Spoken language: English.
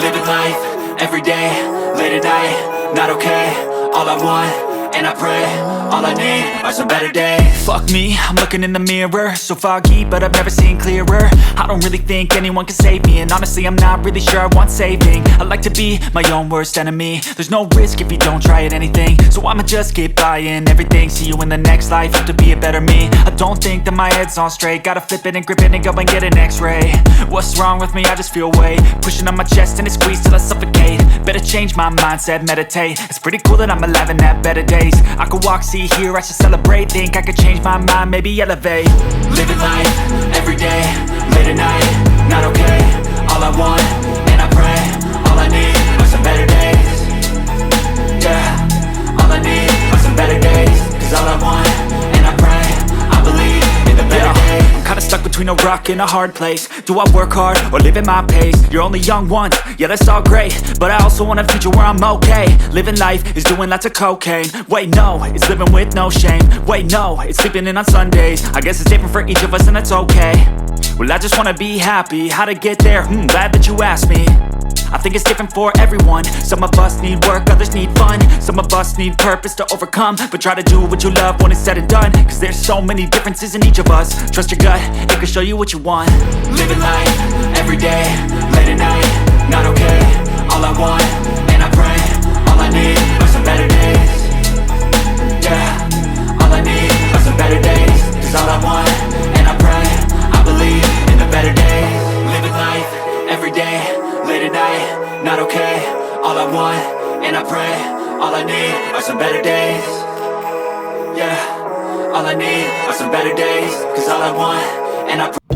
Living life, everyday, late at night, not okay. All I want, and I pray, all I need are some better days. Fuck me, I'm looking in the mirror, so foggy, but I've never seen clearer. I don't really think anyone can save me, and honestly I'm not really sure I want saving. I like to be my own worst enemy. There's no risk if you don't try at anything, so I'ma just keep buying everything. See you in the next life, have to be a better me. I don't think that my head's on straight, gotta flip it and grip it and go and get an x-ray. What's wrong with me? I just feel weight pushing on my chest and it squeezes till I suffocate. Better change my mindset, meditate. It's pretty cool that I'm alive and have better days. I could walk, see, hear, I should celebrate. Think I could change my mind, maybe elevate. Living life, everyday, late at night, not okay. All I want, and I pray, all I need are some better days. Yeah, all I need are some better days. Cause all I want, and I pray, I believe in the better days. I'm kinda stuck between a rock and a hard place. Do I work hard or live at my pace? You're only young once, yeah that's all great, but I also want a future where I'm okay. Living life is doing lots of cocaine. Wait no, it's living with no shame. Wait no, it's sleeping in on Sundays. I guess it's different for each of us and that's okay. Well I just wanna be happy, how to get there? Glad that you asked me. I think it's different for everyone. Some of us need work, others need fun. Some of us need purpose to overcome. But try to do what you love when it's said and done. Cause there's so many differences in each of us. Trust your gut, it can show you what you want. Living life, everyday, late at night, not okay. All I want, and I pray, all I need are some better days. Yeah, all I need are some better days. Cause all I want, and I pray, I believe in the better days. Living life, everyday, late at night, not okay. All I want, and I pray, all I need are some better days. Yeah, all I need are some better days. Cause all I want, and I pray.